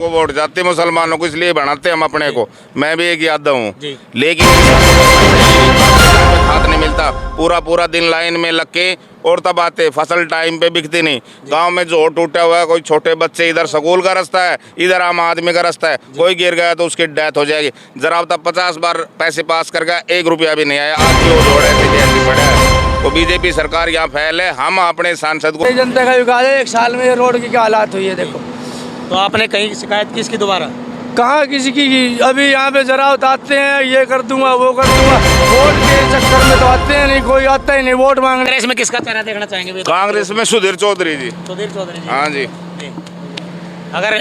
को वोट जाते मुसलमानों को इसलिए बनाते हम अपने को। मैं भी एक यादव हूँ, लेकिन खाद नहीं मिलता। पूरा दिन लाइन में लग के और तब आते, फसल टाइम पे बिकती नहीं। गांव में जोड़ टूटा हुआ है, कोई छोटे बच्चे, इधर स्कूल का रास्ता है, इधर आम आदमी का रास्ता है, कोई गिर गया तो उसकी डेथ हो जाएगी। जरा तब 50 बार पैसे पास कर गया, 1 रुपया भी नहीं आया। आज भी वो जोड़ ऐसे पड़ा है। तो बीजेपी सरकार यहाँ फैल है, हम अपने सांसद को। जनता का विकास है। 1 साल में रोड की क्या हालात हुई है देखो। तो आपने कहीं शिकायत की इसकी दोबारा? कहाँ किसी की? अभी यहाँ पे जरा उतारते हैं, ये कर दूंगा वो कर दूंगा, वोट के चक्कर में तो आते हैं नहीं, कोई आता ही नहीं वोट मांगने। कांग्रेस में किसका चेहरा देखना चाहेंगे? कांग्रेस में सुधीर चौधरी जी। सुधीर चौधरी जी, हाँ जी। अगर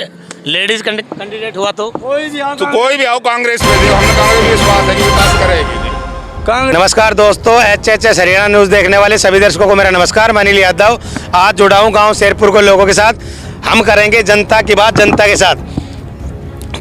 लेडीज कैंडिडेट हुआ तो कोई भी कोई भी आओ कांग्रेस में, हमने कांग्रेस में विश्वास है कि विकास करेगी। नमस्कार दोस्तों, HHS हरियाणा न्यूज़ देखने वाले सभी दर्शकों को मेरा नमस्कार। मैं अनिल यादव आज जुड़ा हूँ गांव शेरपुर के लोगों के साथ। हम करेंगे जनता की बात जनता के साथ,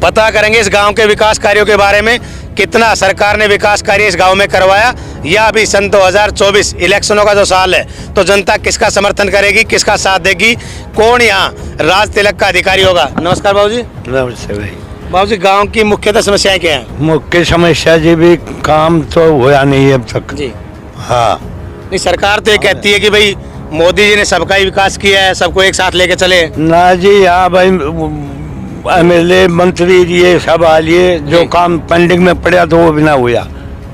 पता करेंगे इस गांव के विकास कार्यों के बारे में, कितना सरकार ने विकास कार्य इस गांव में करवाया, या अभी सन 2024 इलेक्शनों का जो साल है तो जनता किसका समर्थन करेगी, किसका साथ देगी, कौन यहाँ राज तिलक का अधिकारी होगा। नमस्कार बाबू जी। नमस्ते भाई। बाबू जी, गाँव की मुख्यतः समस्याएं क्या है? मुख्य समस्या जी भी काम तो हुआ नहीं अब तक जी। हाँ, नहीं, सरकार तो ये कहती है कि भाई मोदी जी ने सबका ही विकास किया है, सबको एक साथ लेके चले। ना जी, यहाँ भाई MLA मंत्री ये सब आ लिए, जो काम पेंडिंग में पड़ा तो वो भी ना हुआ,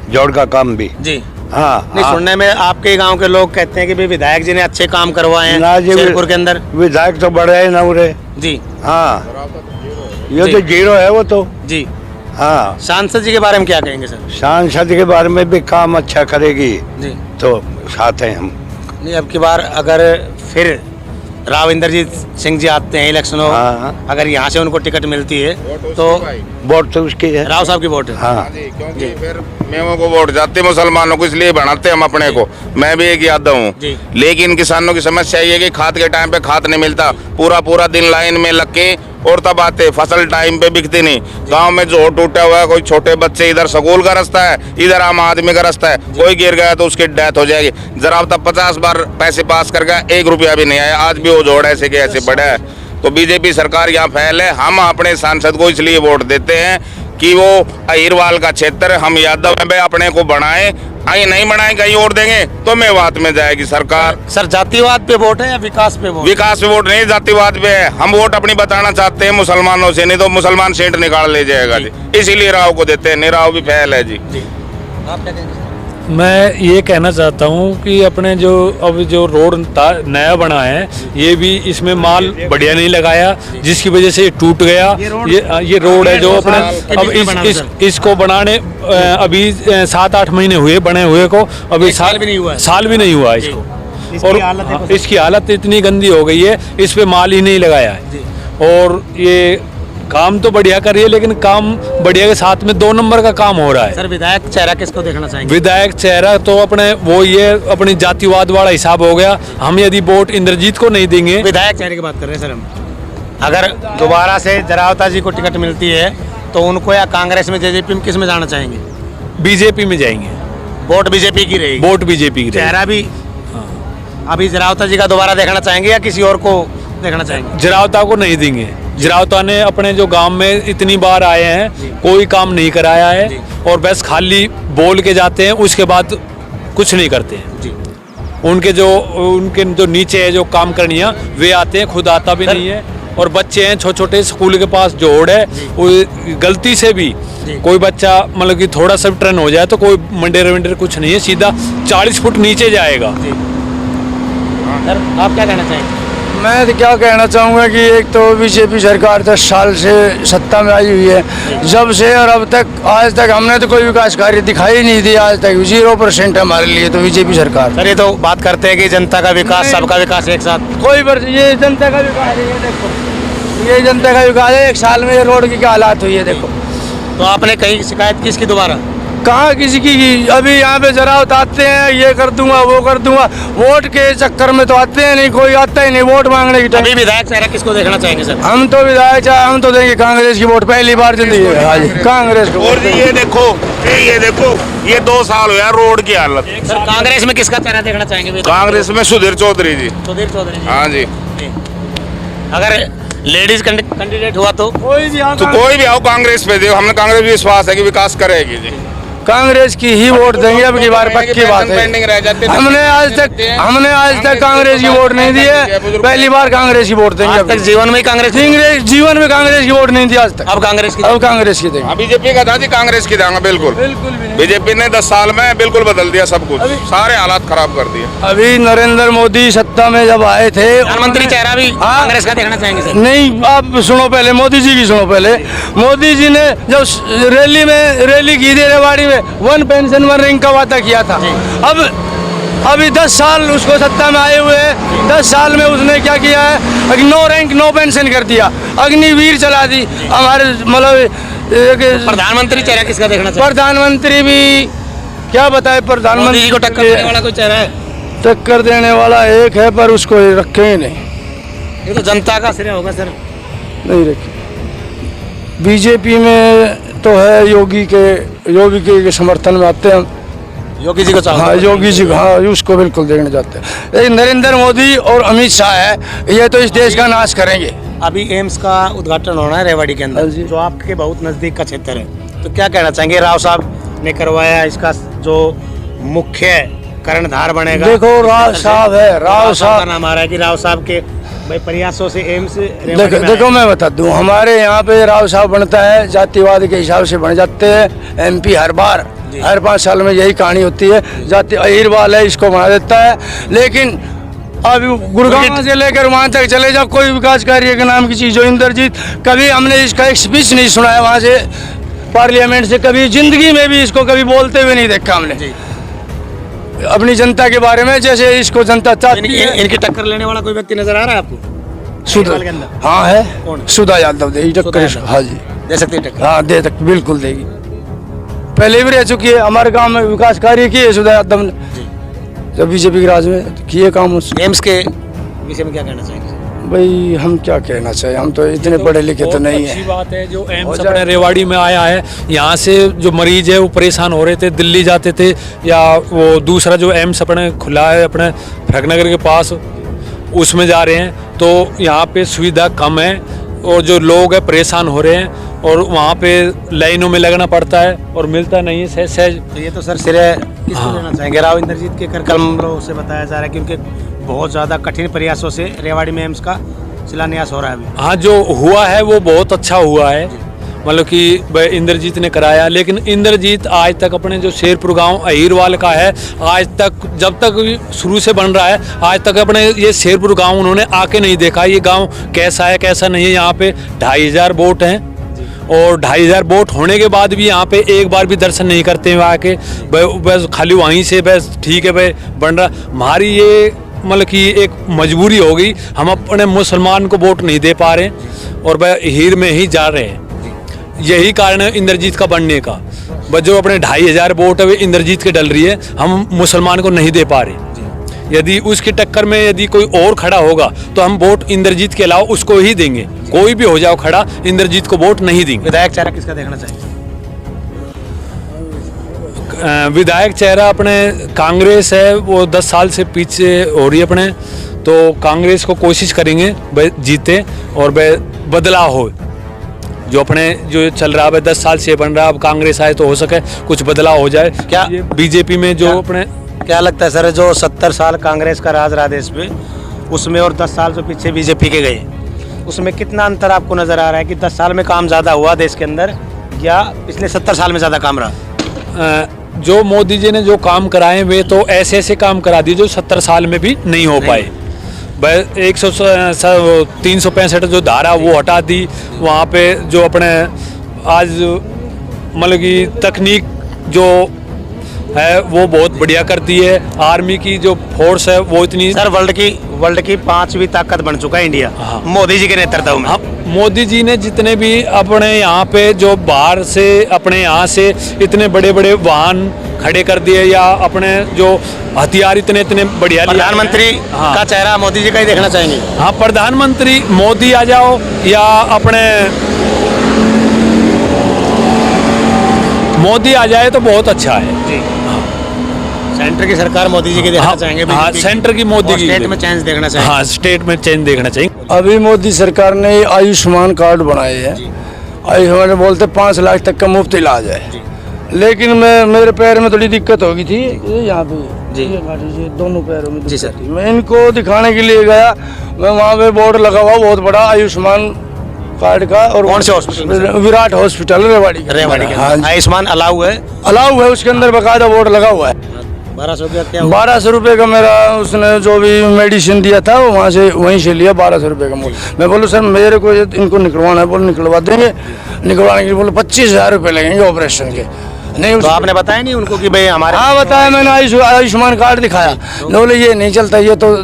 जोड़ का काम भी। जी हाँ, नहीं, सुनने में आपके गांव के लोग कहते हैं कि भाई विधायक जी ने अच्छे काम करवाए हैं शेरपुर के अंदर। विधायक तो बड़े है ना उरे। जी हाँ, ये तो जीरो है वो तो। जी हाँ, सांसद जी के बारे में क्या कहेंगे सर? सांसद के बारे में भी काम अच्छा करेगी जी, तो साथ हैं हम। नहीं, अब की बार अगर फिर राव इंद्रजीत सिंह जी आते हैं इलेक्शनों, हाँ। अगर यहाँ से उनको टिकट मिलती है तो वोट तो उसकी है, राव साहब की वोट है। हाँ। क्योंकि फिर मेमो को वोट जाते मुसलमानों को इसलिए बनाते हम अपने को। मैं भी एक यादव हूँ, लेकिन किसानों की समस्या ये है कि खाद के टाइम पे खाद नहीं मिलता। पूरा दिन लाइन में लग के और तब आते, फसल टाइम पे बिकती नहीं। गांव में जोड़ टूटा हुआ है, कोई छोटे बच्चे, इधर स्कूल का रास्ता है, इधर आम आदमी का रास्ता है, कोई गिर गया तो उसकी डेथ हो जाएगी। जरा तब 50 बार पैसे पास कर गया, 1 रुपया भी नहीं आया। आज भी वो जोड़ ऐसे के ऐसे पड़ा है। तो बीजेपी सरकार यहाँ फैल है, हम अपने सांसद को इसलिए वोट देते हैं कि वो अहिरवाल का क्षेत्र, हम यादव में अपने को बनाए, आई नहीं बनाए कहीं और देंगे तो मेवात में जाएगी सरकार। सर, जातिवाद पे वोट है या विकास पे वोट? विकास पे वोट नहीं, जातिवाद पे है। हम वोट अपनी बताना चाहते हैं मुसलमानों से, नहीं तो मुसलमान सीट निकाल ले जाएगा जी। इसीलिए राव को देते हैं, नहीं राव भी फैल है जी। आप क्या कहेंगे? मैं ये कहना चाहता हूँ कि अपने जो अब जो रोड नया बना है, ये भी इसमें माल बढ़िया नहीं लगाया, जिसकी वजह से ये टूट गया। ये रोड है जो अपने अब इसको बनाने अभी 7-8 महीने हुए बने हुए को, अभी साल भी नहीं हुआ इसको। और इसकी हालत इतनी गंदी हो गई है, इस पे माल ही नहीं लगाया है। और ये काम तो बढ़िया करिए, लेकिन काम बढ़िया के साथ में 2 नंबर का काम हो रहा है। सर, विधायक चेहरा किसको देखना चाहेंगे? विधायक चेहरा तो अपने वो ये अपनी जातिवाद वाला हिसाब हो गया। हम यदि वोट इंद्रजीत को नहीं देंगे। विधायक चेहरे की बात कर रहे हैं सर हम। अगर दोबारा से जरावता जी को टिकट मिलती है तो उनको या कांग्रेस में, JJP में, किस में जाना चाहेंगे? बीजेपी में जाएंगे। वोट बीजेपी की रहेगी? वोट बीजेपी की रहेगी। चेहरा भी अभी जरावता जी का दोबारा देखना चाहेंगे या किसी और को देखना चाहेंगे? जरावता को नहीं देंगे। जरावता ने अपने जो गांव में इतनी बार आए हैं, कोई काम नहीं कराया है, और बस खाली बोल के जाते हैं, उसके बाद कुछ नहीं करते हैं। उनके जो नीचे है जो काम करनिया, वे आते हैं, खुद आता भी नहीं है। और बच्चे हैं छोटे छोटे, स्कूल के पास जो रोड है, वो गलती से भी कोई बच्चा मतलब कि थोड़ा सा टर्न हो जाए तो कोई मंडेर कुछ नहीं है, सीधा 40 फुट नीचे जाएगा। सर, आप क्या कहना चाहेंगे? मैं तो क्या कहना चाहूँगा कि एक तो बीजेपी सरकार 10 साल से सत्ता में आई हुई है, जब से और अब तक आज तक हमने तो कोई विकास कार्य दिखाई नहीं दिया। आज तक 0% हमारे लिए तो बीजेपी सरकार। सर, ये तो बात करते हैं कि जनता का विकास, सबका विकास एक साथ। ये जनता का विकास है, ये देखो, ये जनता का विकास है। 1 साल में रोड की क्या हालात हुई है देखो। तो आपने कहीं शिकायत की इसकी दोबारा? कहाँ किसी की? अभी यहाँ पे जरा उतारते हैं, ये कर दूंगा वो कर दूंगा, वोट के चक्कर में तो आते हैं नहीं, कोई आता ही नहीं वोट मांगने की टाइम। अभी विधायक चेहरा किसको देखना चाहेंगे सर? हम तो विधायक चाहे हम तो देंगे कांग्रेस की वोट, पहली बार जिंदगी में। हाँ जी, कांग्रेस को। और ये देखो, ये 2 साल हुआ रोड की हालत। सर, कांग्रेस में किसका चेहरा देखना चाहेंगे? कांग्रेस में सुधीर चौधरी जी। सुधीर चौधरी जी। हाँ जी। अगर लेडीज कैंडिडेट हुआ तो कोई भी तो कोई भी आओ कांग्रेस पे दे, हमने कांग्रेस भी विश्वास है कि विकास करेगी जी। कांग्रेस की ही वोट देंगे अब की बार, पक्की बात पेंडिंग रह है। जाते, हमने आज तक कांग्रेस की वोट नहीं दी है, पहली बार कांग्रेस की वोट देंगे। आज तक जीवन में ही कांग्रेस जीवन में कांग्रेस की वोट नहीं दी आज तक, अब कांग्रेस की अब कांग्रेस की देंगे। बीजेपी का था जी, कांग्रेस की देंगे बिल्कुल। बीजेपी ने 10 साल में बिल्कुल बदल दिया सब कुछ, सारे हालात खराब कर दिए। अभी नरेंद्र मोदी सत्ता में जब आए थे, प्रधानमंत्री चेहरा भी हाँ। कांग्रेस का देखना चाहेंगे सर? नहीं, आप सुनो पहले, मोदी जी की सुनो पहले। मोदी जी ने जब रैली की थी रेवाड़ी में, 1 पेंशन 1 रिंग का वादा किया था। अब अभी 10 साल उसको सत्ता में आए हुए हैं, 10 साल में उसने क्या किया है? 9 रैंक 9 पेंशन कर दिया, अग्निवीर चला दी हमारे, मतलब प्रधानमंत्री चेहरा किसका देखना चाहेंगे? प्रधानमंत्री भी क्या बताए, मोदी प्रधानमंत्री जी को टक्कर देने वाला कोई चेहरा है? टक्कर देने वाला एक है, पर उसको रखे ही नहीं, ये तो जनता का श्रेय होगा सर। नहीं रखे। बीजेपी में तो है योगी के समर्थन में आते हैं हम। योगी जी को चाहो? हाँ, योगी जी, हाँ, उसको बिल्कुल देखने जाते हैं। लेकिन नरेंद्र मोदी और अमित शाह है, ये तो इस देश का नाश करेंगे। अभी एम्स का उद्घाटन होना है रेवाड़ी के हाँ अंदर, जी। जो आपके बहुत नजदीक का क्षेत्र है, तो क्या कहना चाहेंगे? राव साहब ने करवाया, इसका जो मुख्य कर्णधार बनेगा? देखो, राव साहब है, राव का साहब। नाम आ रहा है कि राव साहब के भाई प्रयासों से एम्स देखो मैं बता दूं, हमारे यहाँ पे राव साहब बनता है, जातिवाद के हिसाब से बन जाते हैं एमपी हर बार, हर 5 साल में यही कहानी होती है। जाति अहिरवाल है, इसको बना देता है। लेकिन अब गुड़गांव से लेकर वहाँ तक चले जाओ, कोई विकास कार्य के नाम की चीज़ हो, इंद्रजीत, कभी हमने इसका एक स्पीच नहीं सुना है वहाँ से, पार्लियामेंट से, कभी जिंदगी में भी इसको कभी बोलते हुए नहीं देखा हमने अपनी जनता के बारे में, जैसे इसको जनता चाहती है। इनकी टक्कर लेने वाला कोई व्यक्ति नजर आ रहा है आपको? सुधा, के अंदर? हाँ है, कौन? सुधा यादव देगी टक्कर, सुधा यादव। हाँ जी, दे सकती है टक्कर? हाँ दे तक बिल्कुल देगी। पहले भी रह चुकी है, हमारे गांव में विकास कार्य किए सुधा यादव ने, जब बीजेपी के राज में किए काम। एम्स के विषय में क्या कहना चाहेंगे? भाई हम क्या कहना चाहिए, हम तो इतने पढ़े लिखे तो नहीं अच्छी है। बात है जो एम्स अपने रेवाड़ी में आया है। यहाँ से जो मरीज है वो परेशान हो रहे थे, दिल्ली जाते थे, या वो दूसरा जो एम्स अपने खुला है अपने फरकनगर के पास, उसमें जा रहे हैं, तो यहाँ पे सुविधा कम है और जो लोग हैं परेशान हो रहे हैं, और वहाँ पे लाइनों में लगना पड़ता है और मिलता नहीं है सहज सहज। तो ये तो सर श्रेय किसको देना चाहेंगे? राव इंद्रजीत के कर कलमों से बताया जा रहा है कि उनके बहुत ज़्यादा कठिन प्रयासों से रेवाड़ी में एम्स का शिलान्यास हो रहा है अभी। हाँ, जो हुआ है वो बहुत अच्छा हुआ है, मतलब कि इंद्रजीत ने कराया। लेकिन इंद्रजीत आज तक अपने जो शेरपुर गांव अहीरवाल का है, आज तक जब तक शुरू से बन रहा है, आज तक अपने ये शेरपुर गांव उन्होंने आके नहीं देखा ये गांव कैसा है कैसा नहीं है। यहाँ पे 2500 वोट हैं, और 2500 वोट होने के बाद भी यहाँ पे एक बार भी दर्शन नहीं करते हैं आके, बस खाली वहीं से बस ठीक है भाई बन रहा। हमारी ये मतलब कि एक मजबूरी हो गई, हम अपने मुसलमान को वोट नहीं दे पा रहे और वह हीर में ही जा रहे हैं। यही कारण है इंद्रजीत का बनने का। बस जो अपने 2500 वोट है वे इंद्रजीत के डल रही है, हम मुसलमान को नहीं दे पा रहे। यदि उसकी टक्कर में यदि कोई और खड़ा होगा तो हम वोट इंद्रजीत के अलावा उसको ही देंगे। कोई भी हो जाओ खड़ा, इंद्रजीत को वोट नहीं देंगे। विधायक चेहरा किसका देखना चाहिए? विधायक चेहरा अपने कांग्रेस है, वो 10 साल से पीछे हो रही है अपने, तो कांग्रेस को कोशिश करेंगे भाई जीते और भाई बदलाव हो। जो अपने जो चल रहा है 10 साल से बन रहा है, अब कांग्रेस आए तो हो सके कुछ बदलाव हो जाए। क्या बीजेपी में जो अपने क्या लगता है सर, जो 70 साल कांग्रेस का राज रहा देश पे, उसमें और 10 साल जो पीछे बीजेपी के गए, उसमें कितना अंतर आपको नजर आ रहा है कि 10 साल में काम ज़्यादा हुआ देश के अंदर, या पिछले 70 साल में ज़्यादा काम रहा? जो मोदी जी ने जो काम कराए वे तो ऐसे ऐसे काम करा दिए जो 70 साल में भी नहीं हो पाए। 365 जो धारा वो हटा दी, वहाँ पे जो अपने आज मतलब कि तकनीक जो है वो बहुत बढ़िया करती है। आर्मी की जो फोर्स है वो इतनी सर वर्ल्ड की 5वीं ताकत बन चुका है इंडिया, हाँ। मोदी जी के नेतृत्व में। हाँ, मोदी जी ने जितने भी अपने यहाँ पे जो बाहर से अपने यहाँ से इतने बड़े बड़े वाहन खड़े कर दिए, या अपने जो हथियार इतने इतने बढ़िया, प्रधानमंत्री हाँ। का चेहरा मोदी जी का ही देखना चाहेंगे? हाँ, प्रधानमंत्री मोदी आ जाओ या अपने मोदी आ जाए तो बहुत अच्छा है जी। सेंटर की सरकार मोदी जी की देखना हाँ, चाहेंगे? हाँ, सेंटर की मोदी की स्टेट में चेंज देखना चाहेंगे? हाँ, स्टेट में चेंज देखना चाहिए। अभी मोदी सरकार ने आयुष्मान कार्ड बनाए हैं। आयुष्मान बोलते 5 लाख तक का मुफ्त इलाज है। लेकिन मेरे पैर में थोड़ी दिक्कत हो गई थी, ये यहाँ पे ये गाड़ी से दोनों पैरों में दिक्कत थी। मैं इनको दिखाने के लिए गया, मैं वहाँ पे बोर्ड लगा हुआ बहुत बड़ा आयुष्मान कार्ड का। और कौन से हॉस्पिटल? विराट हॉस्पिटल रेवाड़ी रेवाड़ी हाँ, आयुष्मान अलाउ है? अलाउ है, उसके अंदर बकायदा बोर्ड लगा हुआ है। 1200 रुपये का मेरा उसने जो भी मेडिसिन दिया था वो वहाँ से वहीं से लिया 1200 रुपये का मूल्य। मैं बोलूँ सर मेरे को इनको निकलवाना है, बोलो निकलवा देंगे। निकलवाने के लिए बोलो 25,000 रुपये लगेंगे ऑपरेशन के। नहीं तो आपने बताया नहीं उनको कि भाई हमारे? हाँ बताया मैंने, आयुष्मान कार्ड दिखाया। न बोले ये नहीं चलता, ये तो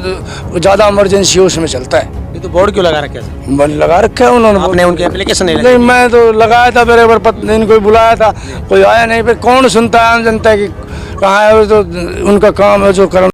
ज़्यादा इमरजेंसी है उसमें चलता है। ये तो बोर्ड क्यों लगा रखा है? लगा रखा है उन्होंने। आपने उनकी एप्लीकेशन नहीं, मैं तो लगाया था, मेरे पर इनको बुलाया था, कोई आया नहीं। फिर कौन सुनता है आम जनता की, कहाँ है? तो उनका काम है जो कर